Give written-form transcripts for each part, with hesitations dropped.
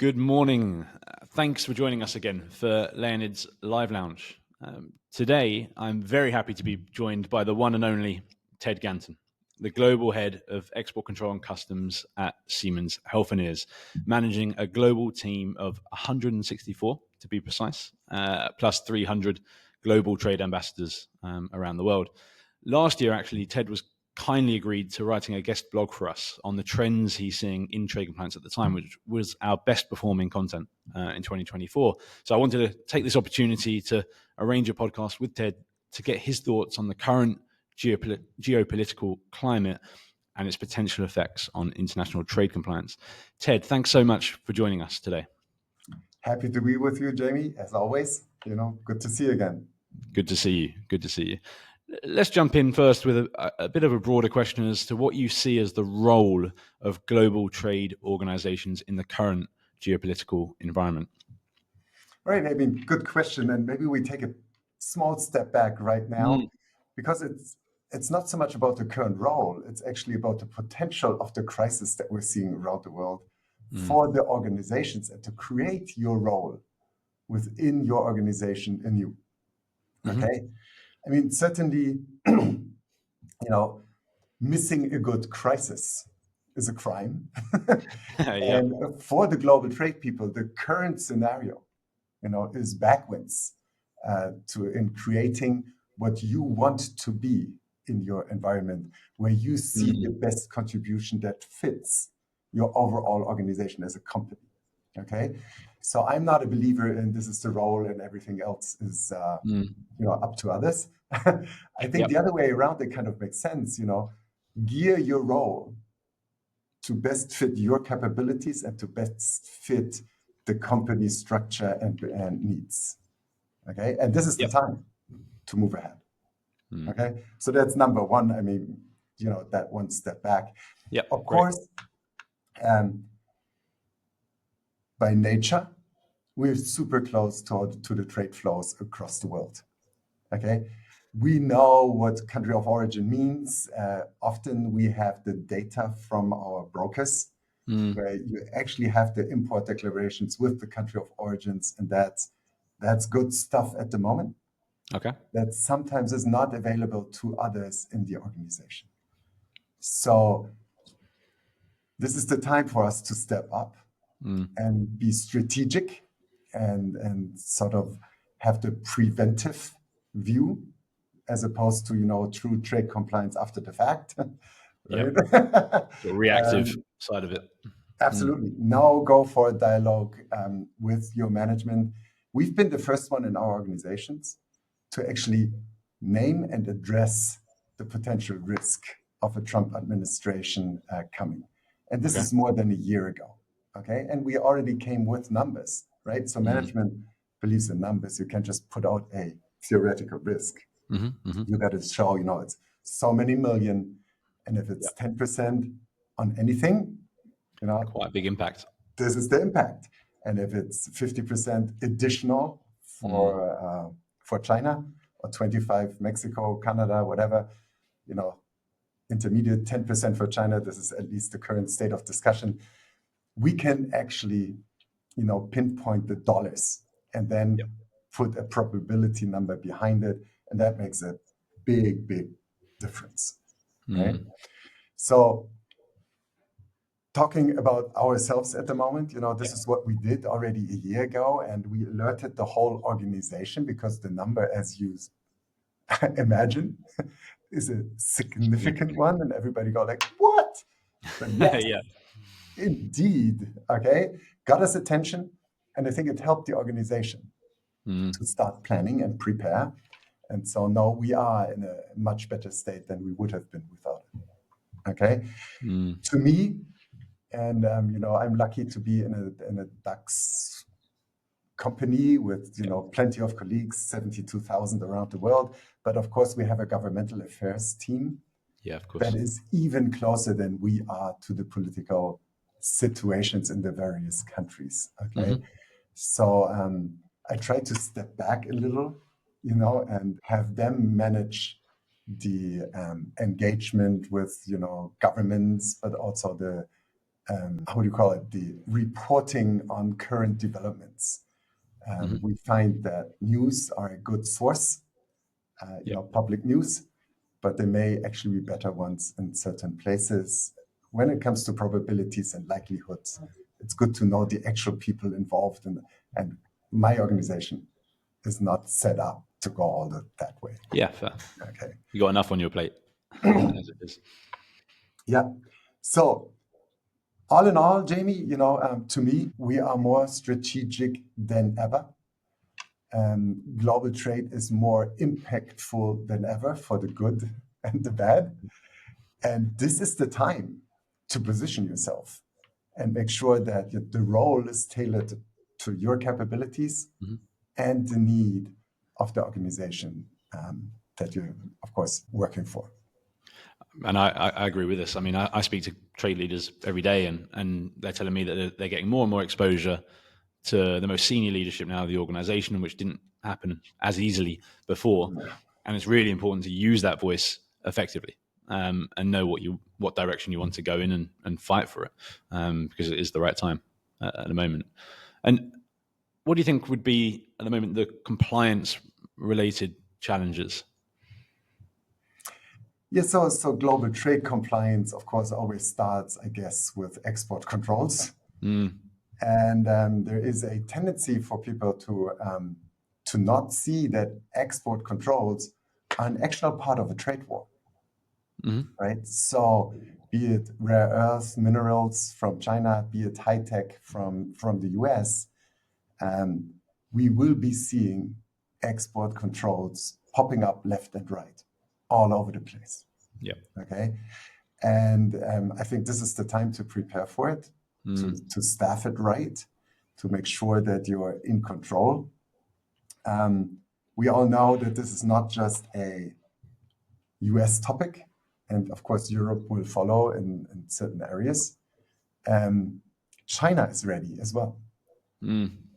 Good morning. Thanks for joining us again for Leonid's Live Lounge. Today, I'm very happy to be joined by the one and only Ted Ganten, the Global Head of Export Control and Customs at Siemens Healthineers, managing a global team of 164, to be precise, plus 300 global trade ambassadors around the world. Last year, actually, Ted was kindly agreed to writing a guest blog for us on the trends he's seeing in trade compliance at the time, which was our best performing content in 2024. So I wanted to take this opportunity to arrange a podcast with Ted to get his thoughts on the current geopolitical climate and its potential effects on international trade compliance. Ted, thanks so much for joining us today. Happy to be with you, Jamie, as always. Good to see you again. Good to see you. Good to see you. Let's jump in first with a bit of a broader question as to what you see as the role of global trade organizations in the current geopolitical environment. Right. Good question. And maybe we take a small step back right now, because it's not so much about the current role. It's actually about the potential of the crisis that we're seeing around the world for the organizations, and to create your role within your organization anew. Okay. Certainly, missing a good crisis is a crime. Yeah. And for the global trade people, the current scenario, is backwards in creating what you want to be in your environment, where you see the best contribution that fits your overall organization as a company. Okay. So I'm not a believer in this is the role and everything else is up to others. I think the other way around, it kind of makes sense. Gear your role to best fit your capabilities and to best fit the company's structure and needs. Okay. And this is the time to move ahead. Okay. So that's number one. That one step back. Of course, by nature, we're super close to the trade flows across the world. Okay. We know what country of origin means. Often we have the data from our brokers, where you actually have the import declarations with the country of origins, and that's good stuff at the moment. Okay. That sometimes is not available to others in the organization. So this is the time for us to step up and be strategic and sort of have the preventive view, as opposed to true trade compliance after the fact. Right? The reactive side of it. Absolutely. Now go for a dialogue with your management. We've been the first one in our organizations to actually name and address the potential risk of a Trump administration coming. And this is more than a year ago. Okay. And we already came with numbers, right? So management believes in numbers. You can't just put out a theoretical risk. You got to show, it's so many million. And if it's 10% on anything, quite a big impact. This is the impact. And if it's 50% additional for China, or 25 Mexico, Canada, whatever, intermediate 10% for China, this is at least the current state of discussion. We can actually, pinpoint the dollars and then put a probability number behind it. And that makes a big, big difference. Right? So talking about ourselves at the moment, this is what we did already a year ago, and we alerted the whole organization, because the number, as you imagine, is a significant one, and everybody go like, what? But yes, indeed, okay, got us attention, and I think it helped the organization to start planning and prepare. And so now we are in a much better state than we would have been without it. Okay, to me. And, I'm lucky to be in a DAX company with, plenty of colleagues, 72,000 around the world. But of course, we have a governmental affairs team that is even closer than we are to the political situations in the various countries. Okay. So I try to step back a little, and have them manage the engagement with, governments, but also the how do you call it, the reporting on current developments. We find that news are a good source, public news, but they may actually be better ones in certain places. When it comes to probabilities and likelihoods, it's good to know the actual people involved, and my organization is not set up to go all that way. Yeah, fair. Okay. You got enough on your plate as it is. Yeah. So all in all, Jamie, to me, we are more strategic than ever. Global trade is more impactful than ever for the good and the bad. And this is the time to position yourself and make sure that the role is tailored to your capabilities and the need of the organization that you're, of course, working for. And I agree with this. I mean, I speak to trade leaders every day, and they're telling me that they're getting more and more exposure to the most senior leadership now of the organization, which didn't happen as easily before. And it's really important to use that voice effectively, and know what direction you want to go in and fight for it, because it is the right time at the moment. And what do you think would be, at the moment, the compliance-related challenges? Yeah, so global trade compliance, of course, always starts, I guess, with export controls. And there is a tendency for people to not see that export controls are an actual part of a trade war, right? So be it rare earth minerals from China, be it high tech from the US, we will be seeing export controls popping up left and right, all over the place. Yeah. Okay. And I think this is the time to prepare for it, to staff it right, to make sure that you're in control. We all know that this is not just a US topic, and of course, Europe will follow in certain areas. China is ready as well.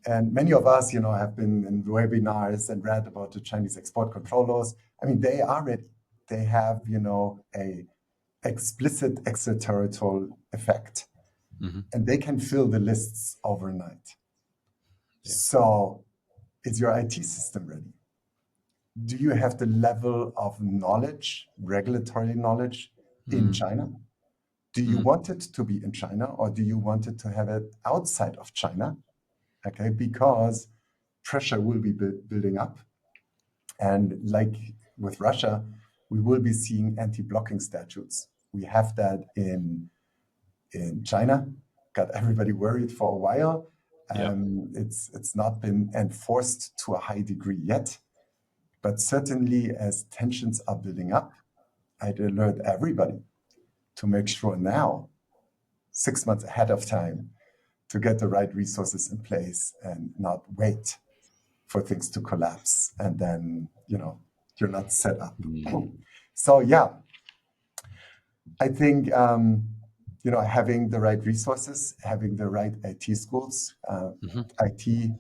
And many of us, have been in webinars and read about the Chinese export control laws. I mean, they are ready. They have, a explicit extraterritorial effect, and they can fill the lists overnight. Yeah. So is your IT system ready? Do you have the level of knowledge, regulatory knowledge in China? Do you want it to be in China, or do you want it to have it outside of China? Okay, because pressure will be building up. And like with Russia, we will be seeing anti-blocking statutes. We have that in China, got everybody worried for a while. It's not been enforced to a high degree yet, but certainly as tensions are building up, I'd alert everybody to make sure now, 6 months ahead of time, to get the right resources in place and not wait for things to collapse and then, you're not set up. So yeah, I think, having the right resources, having the right IT schools, IT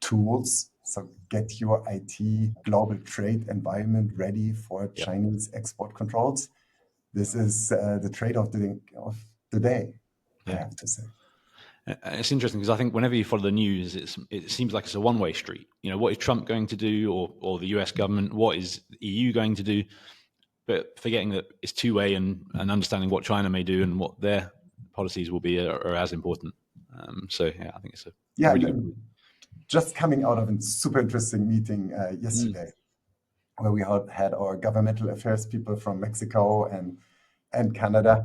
tools. So get your IT global trade environment ready for Chinese export controls. This is the trade of the day, I have to say. It's interesting because I think whenever you follow the news, it seems like it's a one-way street. What is Trump going to do, or the US government? What is the EU going to do? But forgetting that it's two-way, and understanding what China may do and what their policies will be are as important. So I think it's a really good. Just coming out of a super interesting meeting yesterday, where we had our governmental affairs people from Mexico and Canada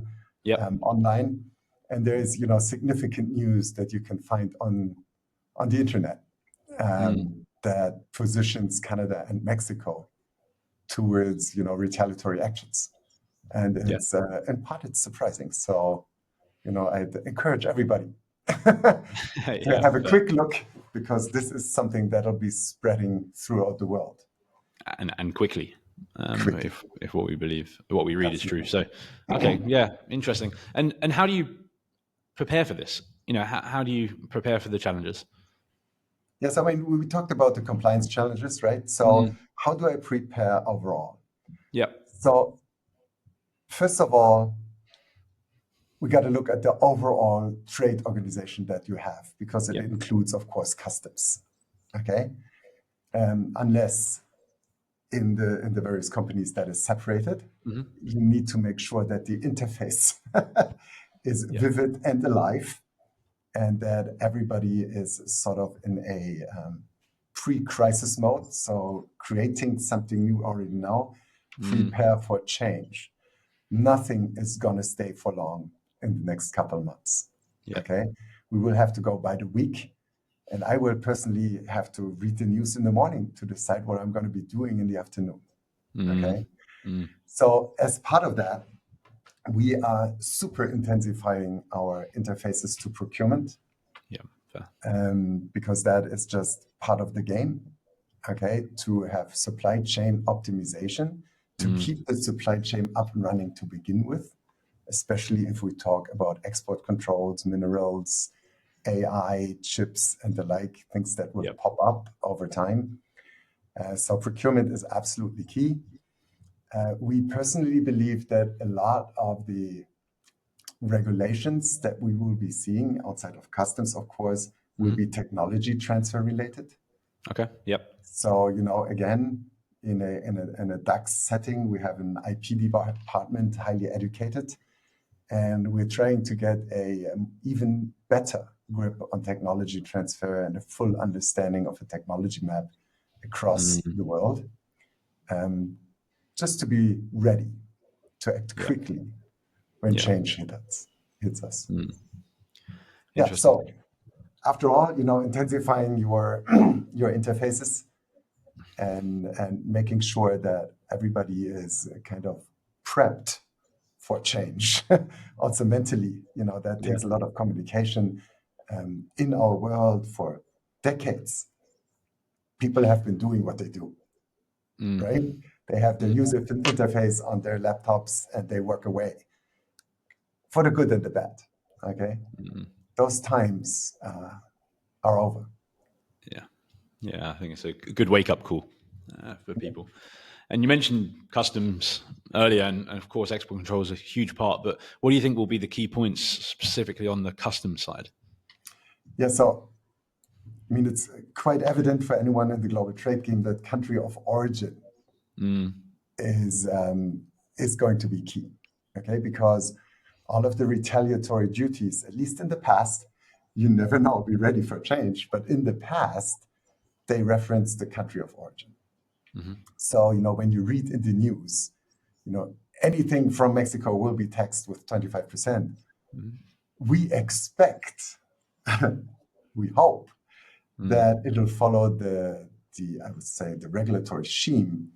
online. And there is, significant news that you can find on the internet that positions Canada and Mexico towards, retaliatory actions. And it's in part it's surprising. So, I'd encourage everybody to have a quick look, because this is something that'll be spreading throughout the world. And quickly. If what we believe, what we read is true. So, okay, interesting. And how do you prepare for this? How do you prepare for the challenges? Yes, I mean, we talked about the compliance challenges, right? So how do I prepare overall? Yeah. So first of all, we got to look at the overall trade organization that you have, because it Yeah. includes, of course, customs. Okay, unless in the various companies that is separated, you need to make sure that the interface is vivid and alive, and that everybody is sort of in a pre-crisis mode. So creating something new already now, prepare for change. Nothing is going to stay for long in the next couple of months. Yeah. Okay, we will have to go by the week. And I will personally have to read the news in the morning to decide what I'm going to be doing in the afternoon. Okay. So as part of that, we are super intensifying our interfaces to procurement. Yeah. Fair. Because that is just part of the game. Okay. To have supply chain optimization, to keep the supply chain up and running to begin with, especially if we talk about export controls, minerals, AI, chips, and the like, things that will pop up over time. So procurement is absolutely key. We personally believe that a lot of the regulations that we will be seeing outside of customs, of course, will be technology transfer related. Okay. Yep. So, again, in a DAX setting, we have an IP department, highly educated, and we're trying to get a even better grip on technology transfer and a full understanding of a technology map across the world, just to be ready to act quickly when change hits us. Yeah. So after all, intensifying your your interfaces and making sure that everybody is kind of prepped for change. Also mentally, that takes a lot of communication. In our world for decades, people have been doing what they do, right? They have their user interface on their laptops and they work away for the good and the bad. Okay, those times are over. Yeah, I think it's a good wake-up call for people. And you mentioned customs earlier, and of course, export control is a huge part. But what do you think will be the key points specifically on the customs side? Yeah, so it's quite evident for anyone in the global trade game that country of origin is going to be key. Okay, because all of the retaliatory duties, at least in the past, you never know, be ready for change. But in the past, they reference the country of origin. So, when you read in the news, anything from Mexico will be taxed with 25%. We expect, we hope that it'll follow the I would say the regulatory scheme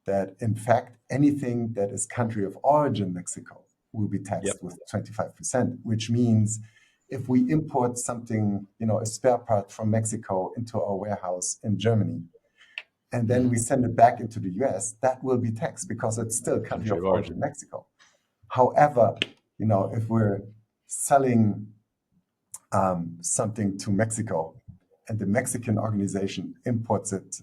that in fact anything that is country of origin Mexico will be taxed with 25%, which means if we import something, a spare part from Mexico into our warehouse in Germany, and then we send it back into the US, that will be taxed because it's still country of origin Mexico. However, if we're selling something to Mexico and the Mexican organization imports it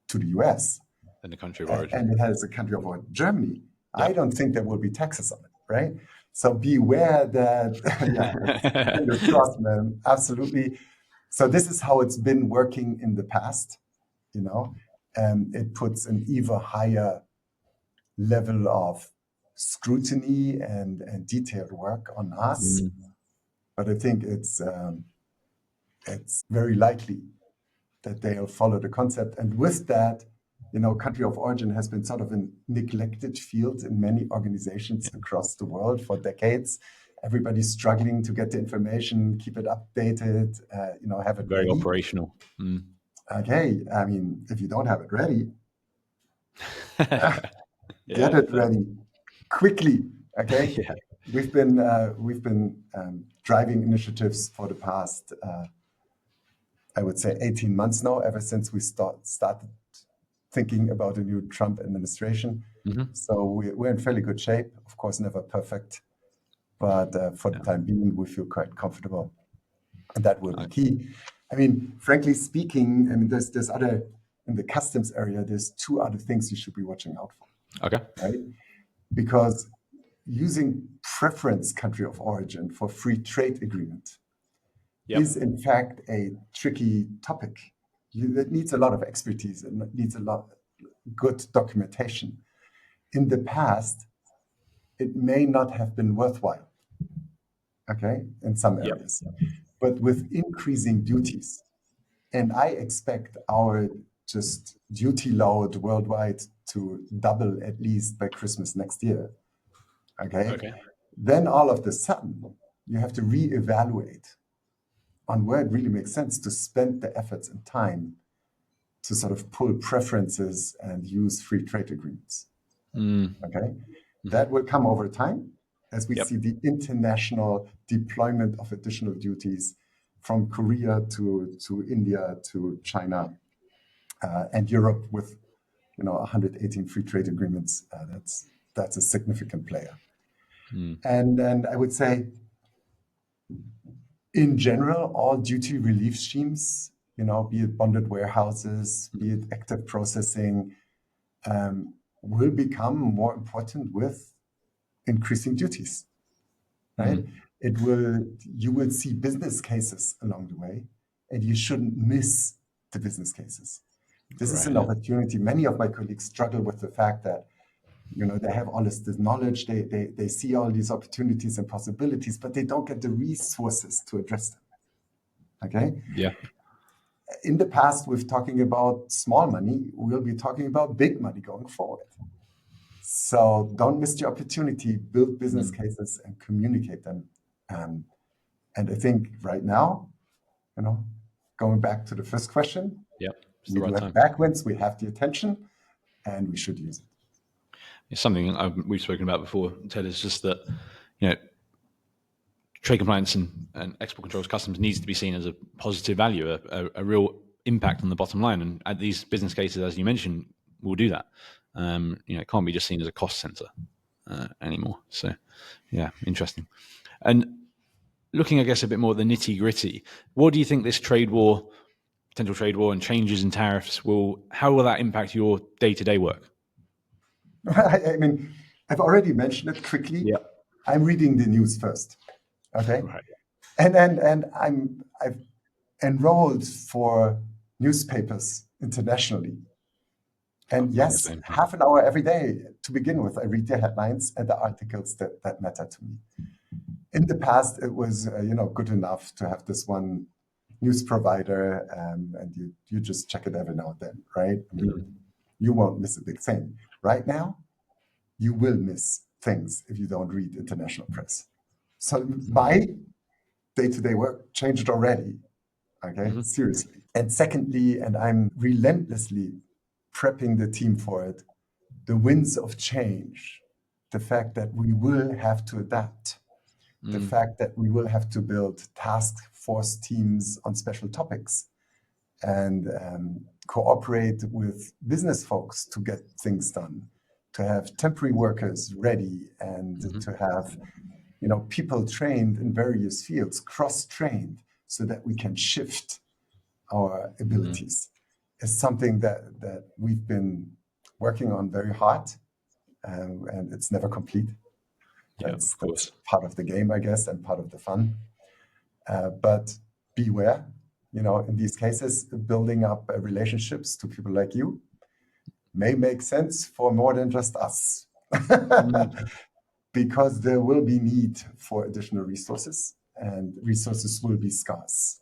to the US, in the country of origin, and it has a country of origin, Germany, I don't think there will be taxes on it, right? So beware that, fingers crossed, man, absolutely. So this is how it's been working in the past. It puts an even higher level of scrutiny and detailed work on us. But I think it's very likely that they'll follow the concept. And with that, country of origin has been sort of a neglected field in many organizations across the world for decades. Everybody's struggling to get the information, keep it updated, have it very ready. Operational. Okay, if you don't have it ready, get it ready quickly. Okay, we've been driving initiatives for the past, I would say, 18 months now, ever since we started thinking about a new Trump administration. So we're in fairly good shape. Of course, never perfect, but for the time being, we feel quite comfortable, and that will be key. Frankly speaking, there's other, in the customs area, there's two other things you should be watching out for. Okay. Right? Because, using preference country of origin for free trade agreement Yep. is in fact a tricky topic. It needs a lot of expertise and it needs a lot good documentation. In the past, it may not have been worthwhile, okay, in some Yep. areas. But with increasing duties, and I expect our just duty load worldwide to double at least by Christmas next year, okay? Then all of a sudden, you have to reevaluate on where it really makes sense to spend the efforts and time to sort of pull preferences and use free trade agreements. Okay, that will come over time as we see the international deployment of additional duties from Korea to India to China and Europe with 118 free trade agreements. That's a significant player. And I would say, in general, all duty relief schemes, be it bonded warehouses, be it active processing, will become more important with increasing duties, right? You will see business cases along the way, and you shouldn't miss the business cases. This is an opportunity. Many of my colleagues struggle with the fact that, they have all this knowledge, they see all these opportunities and possibilities, but they don't get the resources to address them, okay? Yeah. In the past, we're talking about small money. We'll be talking about big money going forward. So don't miss the opportunity, build business cases and communicate them. And I think right now, going back to the first question, we do have backwinds, we have the attention, and we should use it. It's something we've spoken about before, Ted, is just that, trade compliance and export controls customs needs to be seen as a positive value, a real impact on the bottom line. And at these business cases, as you mentioned, will do that. It can't be just seen as a cost center anymore. So, yeah, interesting. And looking, I guess, a bit more at the nitty gritty, what do you think this potential trade war and changes in tariffs how will that impact your day-to-day work? I mean, I've already mentioned it quickly. Yeah. I'm reading the news first, okay? Right. And I've enrolled for newspapers internationally. And yes, half an hour every day to begin with, I read the headlines and the articles that matter to me. In the past, it was good enough to have this one news provider, and you just check it every now and then, right? I mean, you won't miss a big thing. Right now, you will miss things if you don't read international press. So my day-to-day work changed already, okay? Seriously. And secondly, and I'm relentlessly prepping the team for it, the winds of change, the fact that we will have to adapt, the fact that we will have to build task force teams on special topics and cooperate with business folks to get things done, to have temporary workers ready and to have people trained in various fields, cross-trained, so that we can shift our abilities is something that we've been working on very hard, and it's never complete. That's part of the game, I guess, and part of the fun. But beware, in these cases, building up relationships to people like you may make sense for more than just us. Because there will be need for additional resources, and resources will be scarce.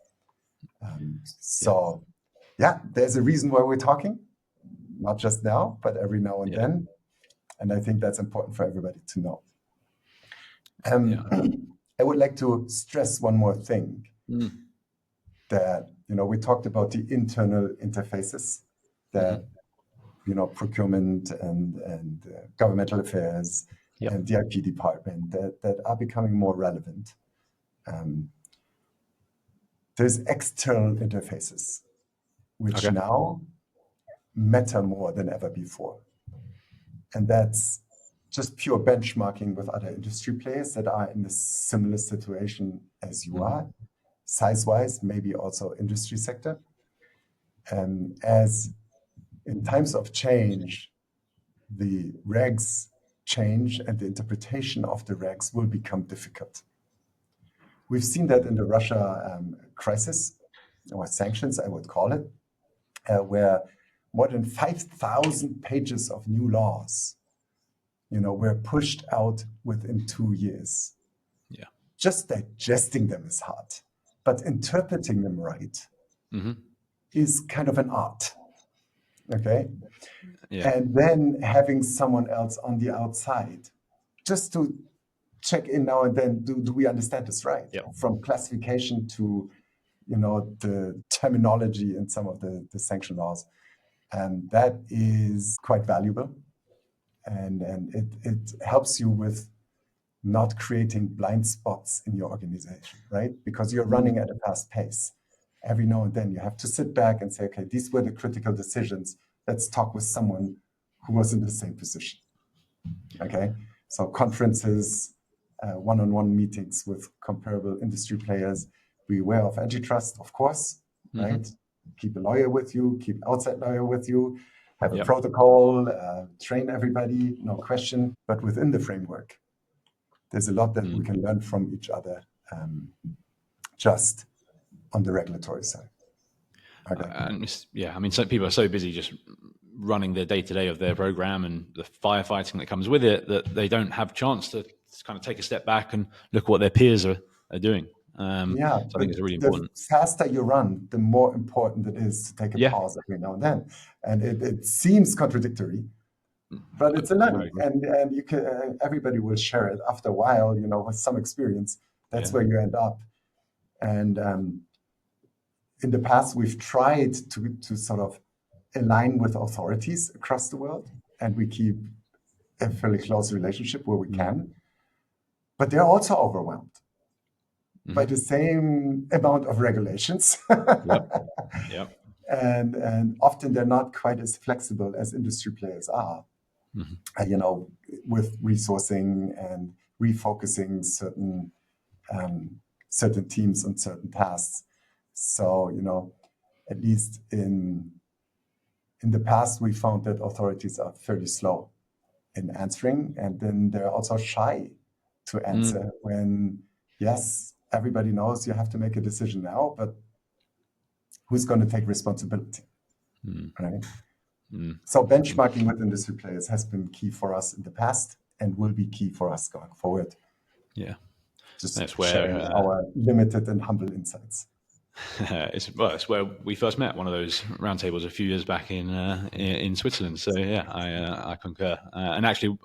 There's a reason why we're talking, not just now, but every now and then. And I think that's important for everybody to know. I would like to stress one more thing, that, we talked about the internal interfaces that, procurement and governmental affairs and the IP department that are becoming more relevant. There's external interfaces, which now matter more than ever before. And that's just pure benchmarking with other industry players that are in a similar situation as you are, size-wise, maybe also industry sector. As in times of change, the regs change and the interpretation of the regs will become difficult. We've seen that in the Russia crisis, or sanctions, I would call it, where more than 5,000 pages of new laws, were pushed out within 2 years. Yeah. Just digesting them is hard, but interpreting them right is kind of an art. Okay. Yeah. And then having someone else on the outside just to check in now and then, do we understand this right? Yep. From classification to, the terminology in some of the sanction laws. And that is quite valuable. And it helps you with not creating blind spots in your organization, right? Because you're running at a fast pace. Every now and then you have to sit back and say, okay, these were the critical decisions. Let's talk with someone who was in the same position. Okay, so conferences, one-on-one meetings with comparable industry players. Be aware of antitrust, of course, right? Keep a lawyer with you, keep outside lawyer with you, have a protocol, train everybody, no question. But within the framework, there's a lot that we can learn from each other, just on the regulatory side. Okay. Some people are so busy just running the day-to-day of their program and the firefighting that comes with it that they don't have chance to kind of take a step back and look at what their peers are doing. So I think it's really important. The faster you run, the more important it is to take a pause every now and then. And it seems contradictory, but it's a learning, and you can. Everybody will share it after a while. With some experience, that's where you end up. And in the past, we've tried to sort of align with authorities across the world, and we keep a fairly close relationship where we can. But they're also overwhelmed by the same amount of regulations. And often they're not quite as flexible as industry players are, with resourcing and refocusing certain teams on certain tasks. So, at least in the past, we found that authorities are fairly slow in answering, and then they're also shy to answer when, yes, everybody knows you have to make a decision now, but who's going to take responsibility, right? So benchmarking with industry players has been key for us in the past and will be key for us going forward. Yeah. Just that's sharing our limited and humble insights. It's where we first met, one of those roundtables a few years back in Switzerland. So I concur. And actually,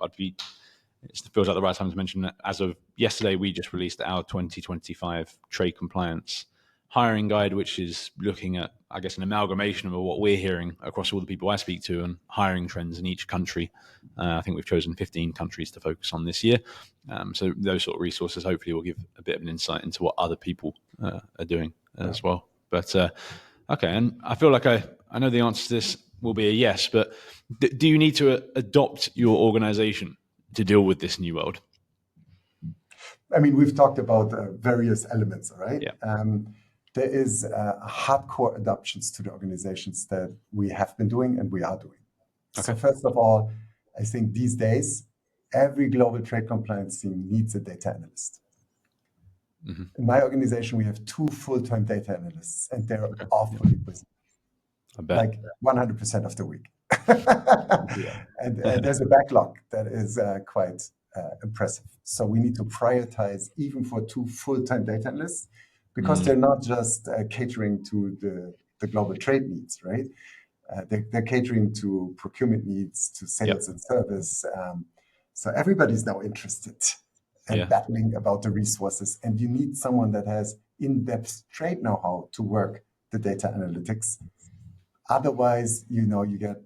it feels like the right time to mention that as of yesterday, we just released our 2025 trade compliance hiring guide, which is looking at, I guess, an amalgamation of what we're hearing across all the people I speak to and hiring trends in each country. I think we've chosen 15 countries to focus on this year. So those sort of resources hopefully will give a bit of an insight into what other people are doing as well. But okay, and I feel like I know the answer to this will be a yes, but do you need to adopt your organization to deal with this new world? I mean, we've talked about various elements, right? Yeah. There is hardcore adoptions to the organizations that we have been doing and we are doing. Okay. So first of all, I think these days, every global trade compliance team needs a data analyst. In my organization, we have 2 full-time data analysts, and they're awfully busy. I bet. Like 100% of the week. And there's a backlog that is quite impressive. So we need to prioritize even for 2 full-time data analysts, because they're not just catering to the global trade needs, right? They're catering to procurement needs, to sales and service. So everybody's now interested and battling about the resources. And you need someone that has in-depth trade know-how to work the data analytics. Otherwise, you get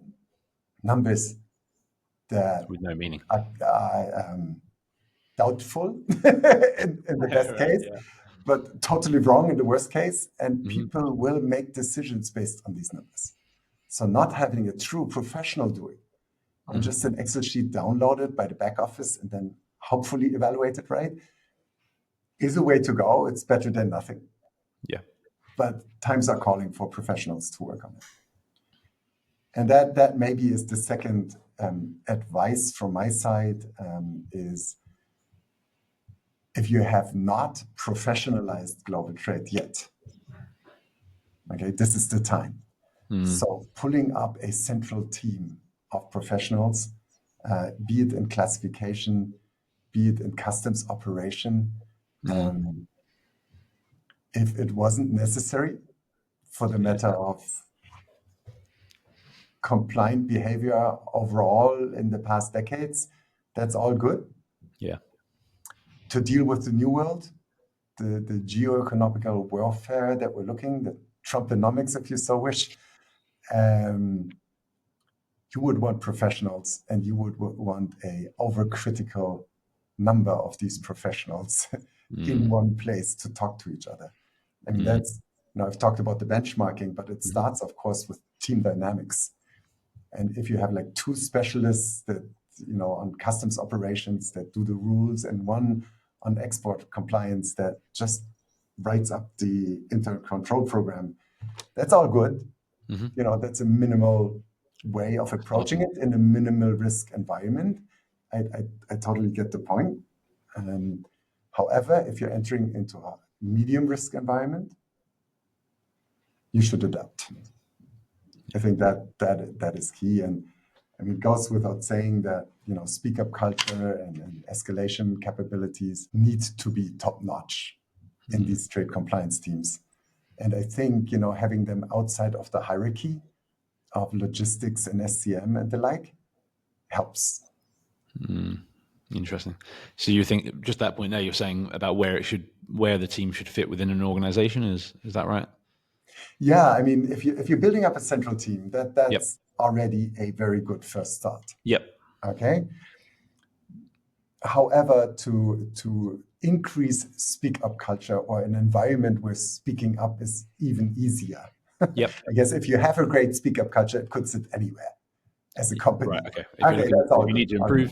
numbers that with no meaning are doubtful in the best case, but totally wrong in the worst case. And people will make decisions based on these numbers. So not having a true professional doing on just an Excel sheet downloaded by the back office and then hopefully evaluated right is a way to go. It's better than nothing. Yeah. But times are calling for professionals to work on it. And that maybe is the second advice from my side is, if you have not professionalized global trade yet, okay, this is the time. So pulling up a central team of professionals, be it in classification, be it in customs operation, if it wasn't necessary for the matter of compliant behavior overall in the past decades, that's all good. Yeah. To deal with the new world, the geoeconomical warfare that we're looking, the Trumponomics, if you so wish, you would want professionals, and you would want a overcritical number of these professionals in one place to talk to each other. I mean, that's, I've talked about the benchmarking, but it starts, of course, with team dynamics. And if you have like two specialists that, on customs operations that do the rules, and one on export compliance that just writes up the internal control program, that's all good. That's a minimal way of approaching it in a minimal risk environment. I totally get the point. However, if you're entering into a medium risk environment, you should adapt. I think that is key. And I mean, it goes without saying that, speak up culture and escalation capabilities need to be top notch in these trade compliance teams. And I think, having them outside of the hierarchy of logistics and SCM and the like helps. Interesting. So you think, just that point there, you're saying about where the team should fit within an organization, is that right? Yeah, I mean, if you're building up a central team, that's already a very good first start. Yep. Okay. However, to increase speak up culture, or an environment where speaking up is even easier. Yep. I guess if you have a great speak up culture, it could sit anywhere as a company. Right. Okay. If you need to improve.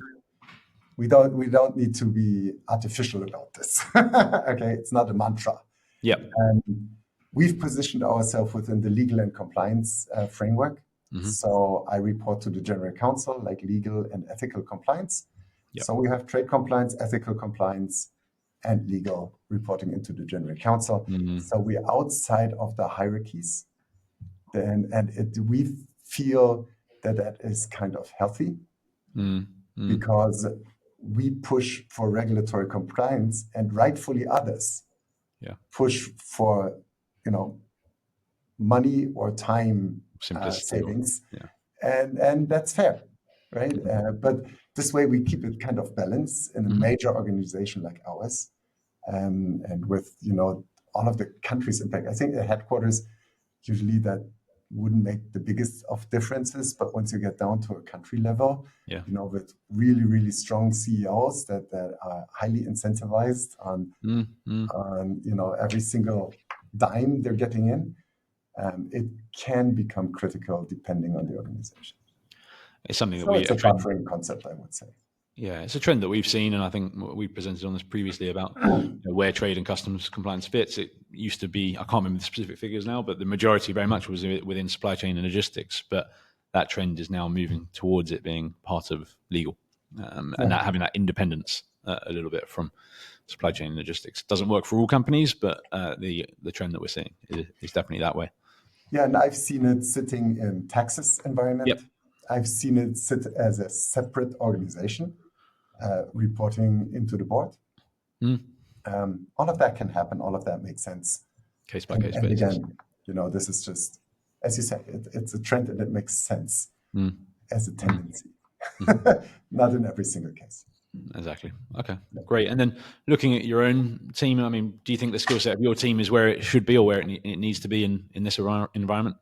We don't need to be artificial about this. Okay, it's not a mantra. Yep. We've positioned ourselves within the legal and compliance framework. So I report to the general counsel, like legal and ethical compliance. Yep. So we have trade compliance, ethical compliance, and legal reporting into the general counsel. So we're outside of the hierarchies. We feel that is kind of healthy, because we push for regulatory compliance, and rightfully others push for, money or time savings. And that's fair, right? But this way we keep it kind of balanced in a major organization like ours, and with, all of the countries' impact. I think the headquarters, usually that wouldn't make the biggest of differences, but once you get down to a country level, with really, really strong CEOs that are highly incentivized on every single dime they're getting in, it can become critical depending on the organization. It's something that it's a buffering concept, I would say. Yeah, it's a trend that we've seen, and I think we presented on this previously about where trade and customs compliance fits. It used to be, I can't remember the specific figures now, but the majority very much was within supply chain and logistics. But that trend is now moving towards it being part of legal, and that having that independence a little bit from supply chain and logistics. Doesn't work for all companies, but the trend that we're seeing is definitely that way. Yeah, and I've seen it sitting in Texas environment. Yep. I've seen it sit as a separate organization, reporting into the board. All of that can happen. All of that makes sense. Case by case and basis. Again, this is just, as you say, it's a trend, and it makes sense as a tendency. Not in every single case. Exactly. Okay, great. And then looking at your own team, I mean, do you think the skill set of your team is where it should be, or where it needs to be in this environment?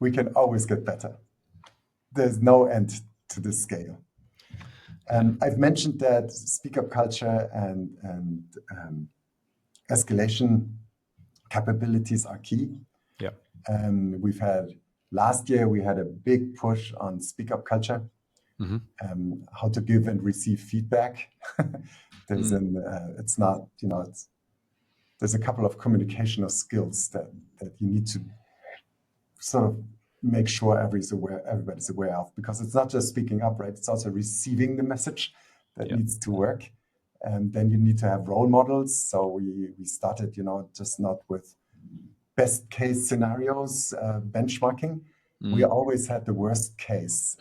We can always get better. There's no end to this scale. I've mentioned that speak-up culture and escalation capabilities are key. Yeah. Last year we had a big push on speak-up culture, how to give and receive feedback. There's it's not, there's a couple of communicational skills that you need to sort of make sure everybody's aware of, because it's not just speaking up, right? It's also receiving the message that needs to work. And then you need to have role models. So we started, just not with best case scenarios, benchmarking. We always had the worst case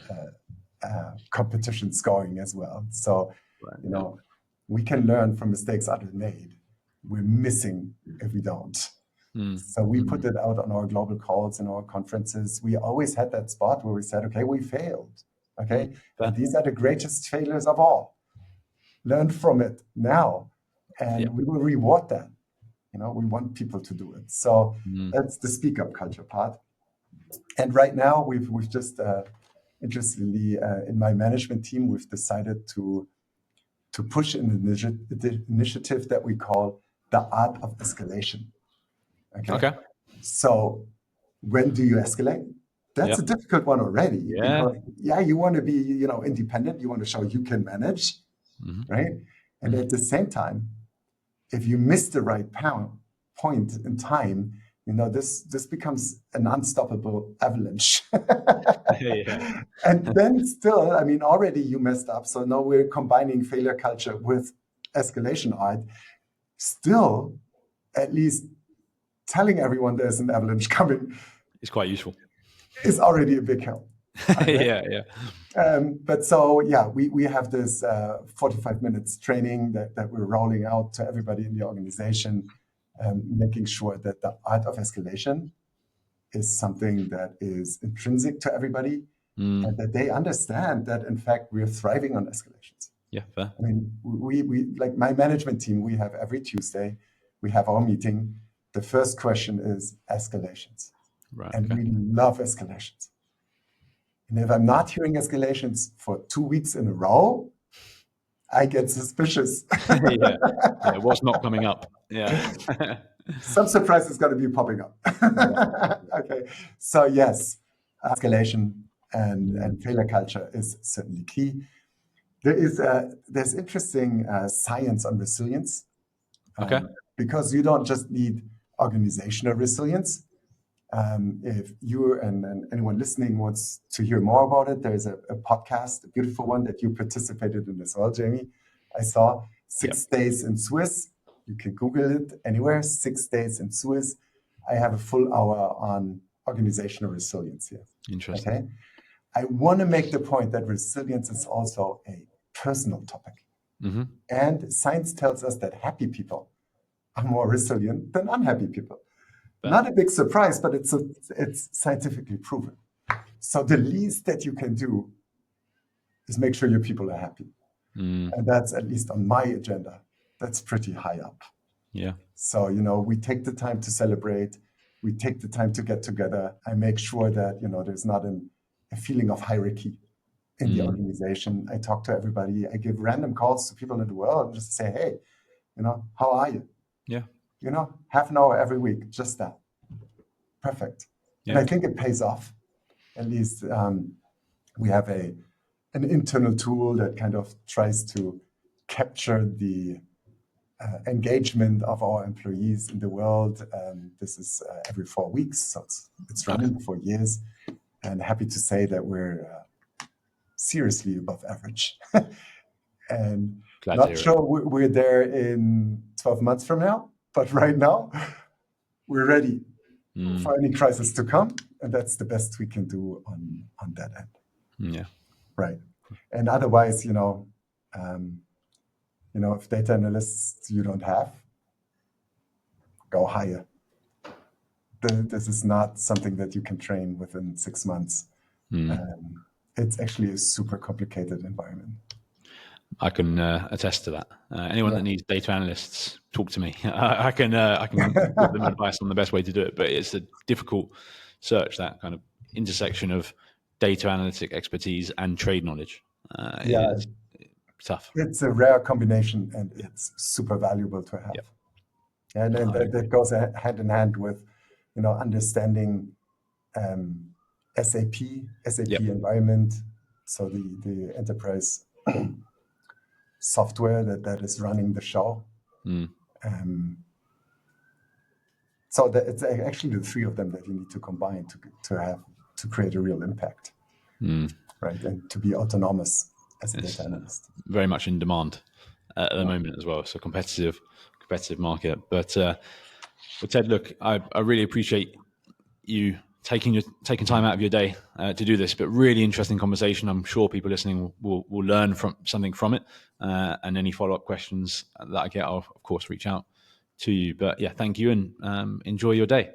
competitions going as well. So, we can learn from mistakes others made. We're missing if we don't. So we put it out on our global calls and our conferences. We always had that spot where we said, okay, we failed. Okay. And these are the greatest failures of all. Learn from it now. And we will reward that. We want people to do it. So that's the speak up culture part. And right now we've just, interestingly, in my management team, we've decided to push an initiative that we call the art of escalation. Okay. So when do you escalate? That's a difficult one already, because you want to be, independent. You want to show you can manage, right? And at the same time, if you miss the right point in time, this becomes an unstoppable avalanche. And then still, already you messed up. So now we're combining failure culture with escalation art. Still, at least telling everyone there's an avalanche coming is quite useful. Is already a big help. Yeah. But so, we have this 45 minutes training that we're rolling out to everybody in the organization, making sure that the art of escalation is something that is intrinsic to everybody, and that they understand that, in fact, we're thriving on escalations. Yeah, fair. We like my management team, we have every Tuesday, we have our meeting. The first question is escalations. Right. And we love escalations. And if I'm not hearing escalations for 2 weeks in a row, I get suspicious. What's not coming up? Yeah. Some surprise is going to be popping up. Okay. So yes, escalation and failure culture is certainly key. There's interesting science on resilience. Because you don't just need organizational resilience. If you and anyone listening wants to hear more about it, there's a podcast, a beautiful one that you participated in as well, Jamie. I saw 6 days in Swiss. You can Google it anywhere, 6 days in Swiss. I have a full hour on organizational resilience here. Interesting. Okay. I want to make the point that resilience is also a personal topic. And science tells us that happy people are more resilient than unhappy people. Not a big surprise, but it's scientifically proven. So the least that you can do is make sure your people are happy. And that's, at least on my agenda, that's pretty high up. Yeah. So, we take the time to celebrate. We take the time to get together. I make sure that, there's not a feeling of hierarchy in the organization. I talk to everybody. I give random calls to people in the world and just say, hey, how are you? Yeah. Half an hour every week, just that. Perfect. Yeah. And I think it pays off. At least we have an internal tool that kind of tries to capture the engagement of our employees in the world. This is every 4 weeks, so it's running for years. And happy to say that we're seriously above average. And not sure we're there in 12 months from now, but right now we're ready for any crisis to come, and that's the best we can do on that end. Yeah. Right. And otherwise, if data analysts you don't have, go hire. This is not something that you can train within 6 months. It's actually a super complicated environment. I can attest to that. Anyone that needs data analysts, talk to me. I can give them advice on the best way to do it. But it's a difficult search, that kind of intersection of data analytic expertise and trade knowledge. It's tough. It's a rare combination, and it's super valuable to have. And that goes hand in hand with, understanding SAP environment. So the enterprise software that is running the show. So it's actually the 3 of them that you need to combine to to create a real impact, right? And to be autonomous as a data analyst. Very much in demand at the moment as well. So competitive market. But Ted, look, I really appreciate you taking time out of your day to do this, but really interesting conversation. I'm sure people listening will learn something from it. And any follow-up questions that I get, I'll of course reach out to you. But yeah, thank you, and enjoy your day.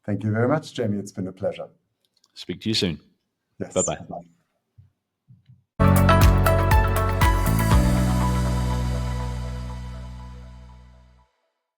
Thank you very much, Jamie. It's been a pleasure. Speak to you soon. Yes. Bye-bye. Bye.